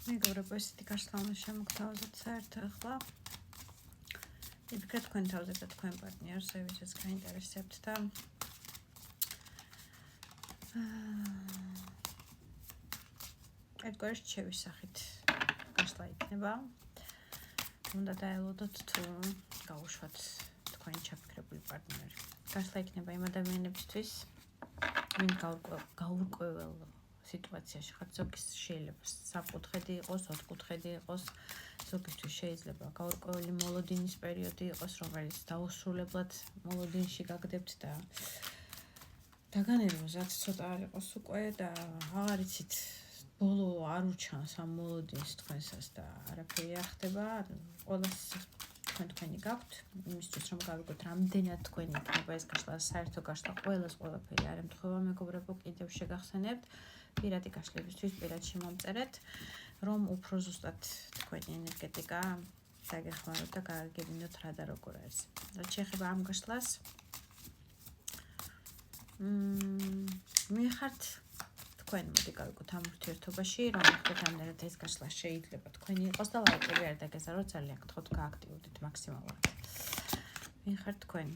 მეგობრებო, ესეთი გაშლა უნდა შემოგთავაზოთ საერთო ახლა. იფიქრეთ თქვენ თავზე და თქვენ პარტნიორს, ვისაც გაინტერესებთ და ერთგვარი შევისახით გაშლა იქნება. უნდა დაელოდოთ თუ გაუშვათ თქვენი ჩაფიქრებული პარტნიორი. გაშლა იქნება იმ ადამიანებისთვის, ვინ გაურკვეველ სიტუაციაში ხართ. ზოგის შეიძლება სამკუთხედი იყოს, ოთხკუთხედი იყოს, ზოგისთვის შეიძლება გაურკვეველი მოლოდინის პერიოდი იყოს, რომელიც დაუსრულებლად მოლოდინში გაგდებთ და დაგანერვოზათ ცოტა არ იყოს უკვე და აღარ იცით ბოლო არ უჩანს ამ მოლოდინს თქვენსას და არაფერი არ ხდება. ყველას თქვენი გაქვთ, იმისთვის რომ გავიგოთ რამდენად თქვენი იქნება ეს გაშლა, საერთო გაშლა ყველას ყველაფერი არ ემთხვევა მეგობრებო, კიდევ შეგახსენებთ. პირადი გაშლებისთვის პირად შემომწერეთ, რომ უფრო ზუსტად თქვენი ენერგეტიკა დაგეხმაროთ და გააგებინოთ რა და როგორ არის. რაც შეეხება ამ გაშლას, მიხართ თქვენ მოდი გავიგოთ ამ ურთიერთობაში, რომ ახლანდ ეს გაშლა შეიძლება თქვენი იყოს და ლაიქები არ დაგეზაროთ, ძალიან გთხოვთ გააქტიურდეთ მაქსიმალურად. მიხართ თქვენ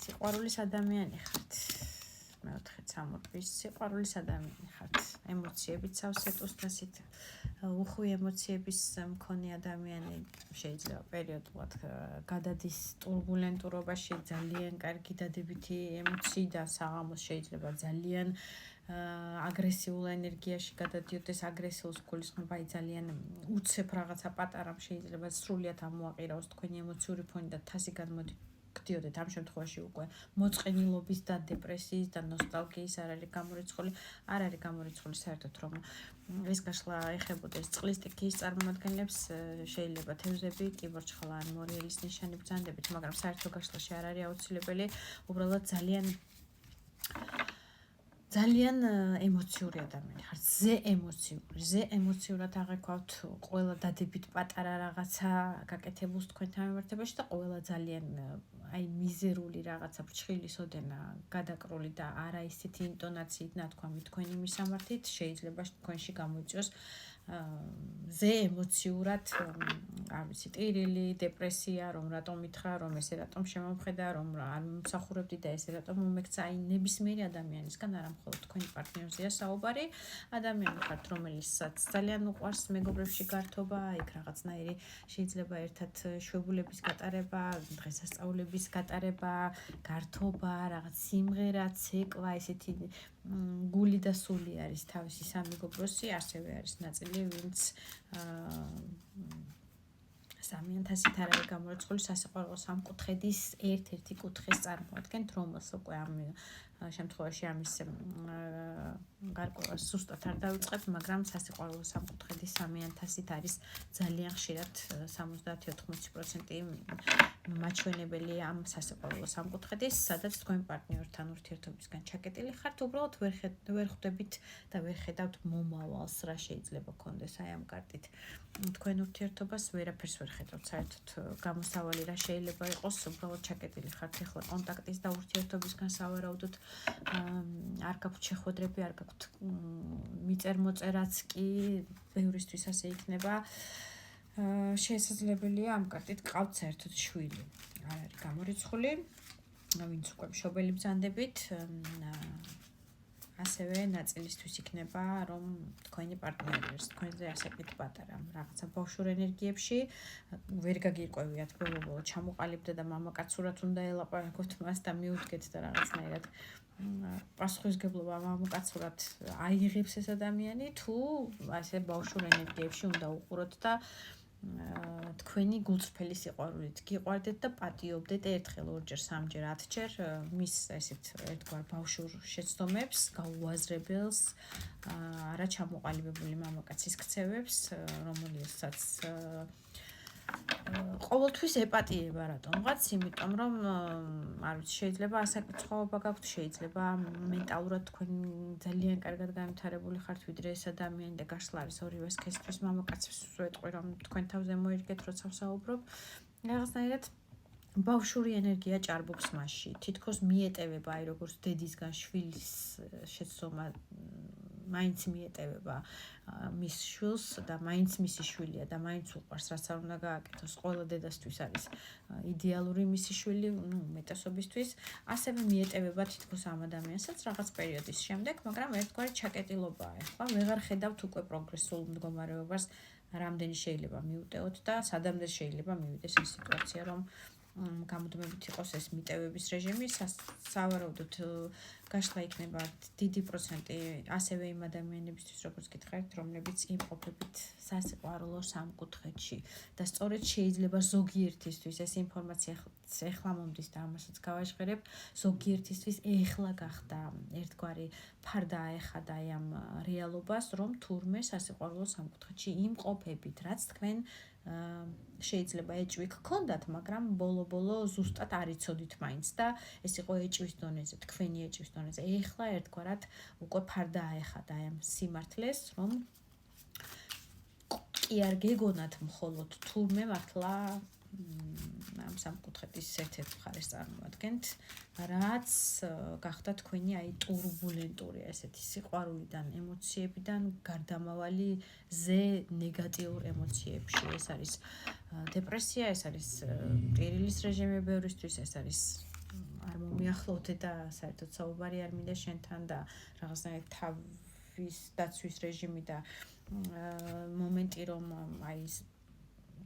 სიყვარულის ადამიანი ხართ. მეოთხე სამორბის სიყვარულის ადამიანი ხართ. ემოციებით სავსე ტუსტასით, უხვი ემოციების მქონე ადამიანი შეიძლება პერიოდულად გადადის ტურბულენტურობაში, ძალიან კარგი დადებითი ემოციი და საღამოს შეიძლება ძალიან აგრესიულ ენერგიაში გადადიოდეს. აგრესიულს გულისხმობა ძალიან უცებ რაღაცა პატარა შეიძლება სრულიად ამოაყირაოს თქვენი ემოციური ფონი და თასი გადმოდიოდეთ. ამ შემთხვევაში უკვე მოწყენილობის და დეპრესიის და ნოსტალგიის არ არის გამორიცხული საერთოდ რომ ეს გაშლა ეხებოდეს წყლის სტიქიის წარმომადგენლებს, შეიძლება თევზები, კიბორჩხალა ან მორიელის ნიშანი ბრძანდებით, მაგრამ საერთო გაშლაში არ არის აუცილებელი, უბრალოდ ძალიან ემოციური ადამიანი ხართ, ზე ემოციურად აღექვავთ ყველა დადებით პატარა რაღაცა გაკეთებულს თქვენთან მიმართებაში და ყველა ძალიან აი მიზერული რაღაცა ფრჩხილის ოდენა გადაკრული და არა ისეთი ინტონაციით ნათქვამი თქვენი მისამართით შეიძლება თქვენში გამოიწვიოს ზე ემოციურად არ ვიცი ტირილი, დეპრესია, რომ რატომ მითხრა, რომ ესე რატომ შემომხედა, რომ არ მომსახურებდი და ესე რატომ მომექცა. აი ნებისმიერი ადამიანისგან არა მხოლოდ თქვენი პარტნიორზეა საუბარი. ადამიანი ხართ, რომელსაც ძალიან უყვარს მეგობრებში გართობა, იქ რაღაცნაირი შეიძლება ერთად შვებულების გატარება, დღესასწაულების გატარება, გართობა, რაღაც სიმღერა, ცეკვა, ესეთი გული და სული არის თავისი სამეგობროსი, ასევე არის ნაწილი, ვინც სამიანთასით არ არის გამორიცხული სასიყვარულო სამკუთხედის ერთ-ერთი კუთხეს წარმოადგენთ, რომელს უკვე ამ შემთხვევაში ამის გარკვევას ზუსტად არ დავიწყებ, მაგრამ სასიყვარულო სამკუთხედის სამიანთასით არის ძალიან ხშირად 70-80% მაჩვენებელი ამ სასიყვარულო სამკუთხედის, სადაც თქვენ პარტნიორთან ურთიერთობისგან ჩაკეტილი ხართ, უბრალოდ ვერ ხვდებით და ვერ ხედავთ მომავალს, რა შეიძლება გქონდეს აი ამ კარტით. თქვენ ურთიერთობას ვერაფერს ვერ ხედავთ, საერთოდ გამოსავალი რა შეიძლება იყოს, უბრალოდ ჩაკეტილი ხართ ახლა კონტაქტის და ურთიერთობისგან სავარაუდოდ არ გაქვთ შეხვედრები, არ გაქვთ მიწერ-მოწერაც კი, ბევრისთვის ასე იქნება. შესაძლებელია ამ კარტით გყავთ საერთოდ შვილი. არ არის გამორიცხული, ვინც უკვე მშობელი ბრძანდებით, ასევე ნაწილისთვის იქნება, რომ თქვენი პარტნიორი არის თქვენზე ასაკით პატარა, რაღაცა ბავშვურ ენერგიებში, ვერ გაგირკვევიათ ბოლო-ბოლო ჩამოყალიბდა და მამაკაცურად უნდა ელაპარაკოთ მას და მიუდგეთ და რაღაცნაირად პასუხისგებლობა მამაკაცურად აიღებს ეს ადამიანი, თუ ასე ბავშვურ ენერგიებში უნდა უყუროთ და თქვენი გულწრფელი სიყვარულით გიყვარდეთ და პატიობდეთ ერთხელ, ორჯერ, სამჯერ, 10ჯერ მის ესეთ ერთგვარ ბავშვურ შეცდომებს, გაუაზრებელს, არა ჩამოყალიბებული მამაკაცის ქცევებს, რომელსაც ყოველთვის ეპატიება რატომღაც, იმიტომ რომ არ ვიცი, შეიძლება ასაკით სხვაობა გაქვთ, შეიძლება მენტალურად თქვენ ძალიან კარგად განვითარებული ხართ ვიდრე ეს ადამიანი და გაშლა არის ორივე სქესისთვის მამაკაცებს ვეტყვი რომ თქვენ თავზე მოერგეთ როცა ვსაუბრობ. რაღაცნაირად ბავშვური ენერგია ჭარბობს მასში, თითქოს მიეტევება აი როგორც დედისგან შვილის შეცდომა მაინც მიეტევება მის შვილს და მაინც მისი შვილია და მაინც უყვარს, რაც არ უნდა გააკეთოს, ყველა დედასთვის არის იდეალური მისი შვილი, უმეტესობისთვის, ასევე მიეტევება თითქოს ამ ადამიანსაც რაღაც პერიოდის შემდეგ, მაგრამ ერთგვარი ჩაკეტილობაა. ახლა ვეღარ ხედავთ უკვე პროგრესულ მდგომარეობას, რამდენი შეიძლება მივუტეოთ და სადამდე შეიძლება მივიდეს ეს სიტუაცია, რომ გამუდმებით იყოს ეს მიტევების რეჟიმი, სავარაუდოდ გაშლა იქნება დიდი პროცენტი ასევე იმ ადამიანებისთვის, როგორც გითხარით, რომლებიც იმყოფებით სასიყვარულო სამკუთხედში და სწორედ შეიძლება ზოგიერთისთვის ეს ინფორმაცია ეხლა მომდის და ამასაც გავაჟღერებ, ზოგიერთისთვის ეხლა გახდა ერთგვარი ფარდა აეხადა ამ რეალობას, რომ თურმე სასიყვარულო სამკუთხედში იმყოფებით, რაც თქვენ შეიძლება ეჭვი გქონდათ, მაგრამ ბოლო-ბოლო ზუსტად არ იცოდით მაინც და ეს იყო ეჭვის დონეზე, თქვენი ეჭვის დონეზე. ეხლა ერთგვარად უკვე ფარდა აეხადა ამ სიმართლეს, რომ კი არ გეგონათ მხოლოდ თურმე მართლა ამ სამკუთხედის ერთ-ერთ მხარეს წარმოადგენთ, რაც გახდა თქვენი ტურბულენტური ესეთი სიყვარულიდან, ემოციებიდან გარდამავალი ზე ნეგატიურ ემოციებში. ეს არის დეპრესია, ეს არის ტირილის რეჟიმი ბევრისთვის, ეს არის არ მომიახლოვდე და საერთოდ საუბარი არ მინდა შენთან და რაღაცნაირად თავის დაცვის რეჟიმი და მომენტი, რომ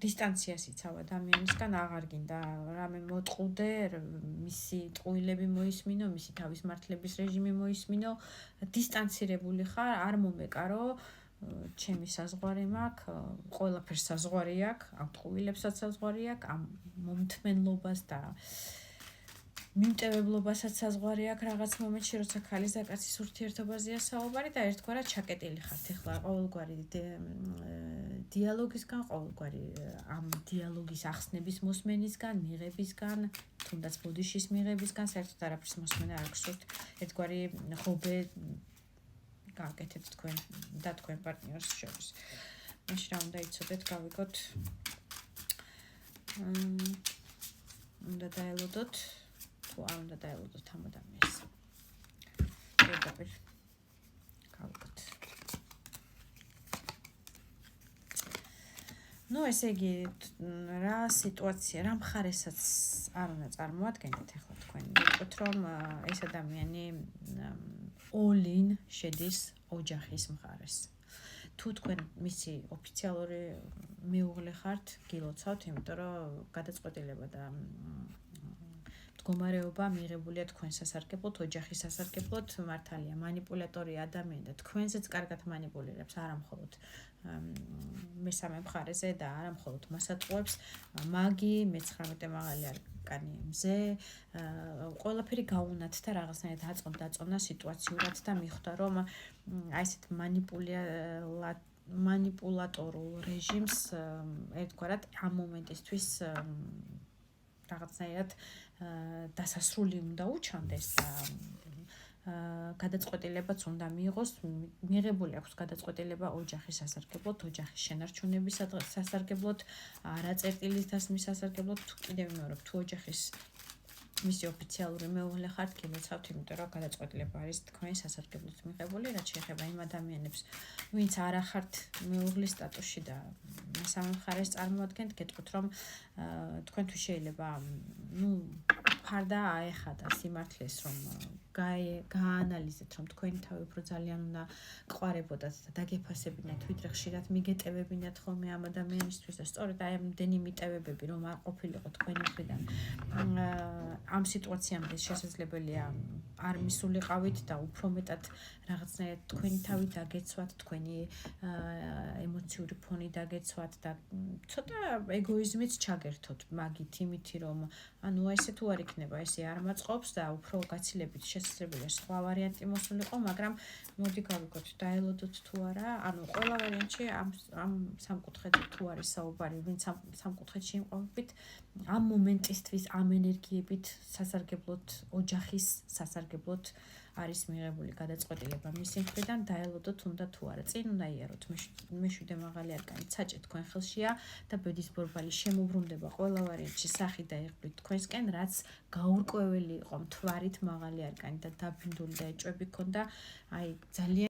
დისტანციას იცავ ადამიანისგან, აღარ გინდა რამე მოტყუდე, მისი ტყუილები მოისმინო, მისი თავის მართლების რეჟიმი მოისმინო, დისტანცირებული ხარ, არ მომეკარო, ჩემი საზღვარი მაქვს, ყველაფერს საზღვარი აქვს, ამ ტყუილებსაც საზღვარი აქვს, ამ მომთმენლობას და მიმტევებლობასაც საზღვარი აქვს რაღაც მომენტში, როცა ქალის და კაცის ურთიერთობაზეა საუბარი და ერთგვარად ჩაკეტილი ხართ. ეხლა ყოველგვარი დიალოგისგან, ყოველგვარი ამ დიალოგის ახსნების მოსმენისგან, მიღებისგან, თუნდაც ბოდიშის მიღებისგან, საერთოდ არაფრის მოსმენა არ გსურთ. ერთგვარი ღობე გააკეთეთ თქვენ და თქვენ პარტნიორს შორის. მაშინ რა უნდა იცოდეთ, გავიგოთ. უნდა დაელოდოთ თუ არ უნდა დაელოდოთ ამ ადამიანს. პირდაპირ გავიგოთ. ესე იგი, რა სიტუაცია, რა მხარესაც არ უნდა წარმოადგენდეთ ახლა თქვენ. ვიტყვით, რომ ეს ადამიანი all-in შედის ოჯახის მხარეს. თუ თქვენ მისი ოფიციალური მეუღლე ხართ, გილოცავთ, იმიტომ რომ გადაწყვეტილება და მდგომარეობა მიღებულია თქვენ სასარგებლოდ, ოჯახის სასარგებლოდ, მართალია манипуляტორი ადამიანი და თქვენზეც კარგად манипуლირებს, არა მხოლოდ მესამე მხარეზე და არა მხოლოდ მასატყუებს, მაგი, მე-19 მაღალი არკანი მზე, ყველაფერი გაუნათ და რაღაცნაირად აწონდა დაწონა სიტუაციურად და მიხვდა, რომ ესეთ манипуляტორულ რეჟიმს ერთგვარად ამ მომენტისთვის რაღაცნაირად დასასრული უნდა უჩანდეს და გადაწყვეტილებაც უნდა მიიღოს, მიღებული აქვს გადაწყვეტილება ოჯახის სასარგებლოდ, ოჯახის შენარჩუნების სასარგებლოდ, არა წერტილის დასმის სასარგებლოდ, თუ კიდევ ვიმეორებ, თუ ოჯახის მისი ოფიციალური მეუღლე ხართ, გილოცავთ, იმიტომ რომ გადაწყვეტილება არის თქვენი სასარგებლოდ მიღებული, რაც შეეხება იმ ადამიანებს, ვინც არ ახართ მეუღლის სტატუსში და მესამე მხარეს წარმოადგენთ, გეტყვით, რომ თქვენთვის შეიძლება ფარდა აეხადა სიმართლეს, რომ გააანალიზეთ, რომ თქვენი თავი უფრო ძალიან უნდა ყვარებოდათ და დაგეფასებინათ, ვიდრე ხშირად მიგეტევებინათ ხოლმე ამ ადამიანისთვის და სწორედ აი ამდენი მიტევებები, რომ არ ყოფილიყო თქვენი მხრიდან ამ სიტუაციამდე შესაძლებელია არ მისულიყავით და უფრო მეტად რაღაცნაირად თქვენი თავი დაგეცვათ, თქვენი ემოციური ფონი დაგეცვათ და ცოტა ეგოიზმიც ჩაგერთოთ მაგით, იმითი რომ ესე თუ არ იქნება, ესე არ მაწყობს და უფრო გაცილებით შესაძლებელია სხვა ვარიანტი მოსულიყო, მაგრამ მოდი გავიგოთ, დაელოდოთ თუ არა, ყველა ვარიანტში ამ სამკუთხედზე თუ არის საუბარი, ვინც სამკუთხედში იმყოფებით, ამ მომენტისთვის, ამ ენერგიებით სასარგებლოდ, ოჯახის სასარგებლოდ არის მიღებული გადაწყვეტილება მისი მხრიდან, დაელოდოთ უნდა თუ არა. წინ უნდა იაროთ, მე-7 მაღალი არკანი ცაჭე თქვენ ხელშია და ბედის ბორბალი შემოbrunდება ყველა ვარიანტში სახი დაიღბლით თქვენსკენ, რაც გაურკვეველი იყო მთვარით მაღალი არკანი და დაბინდული და ეჭვები ქონდა, ძალიან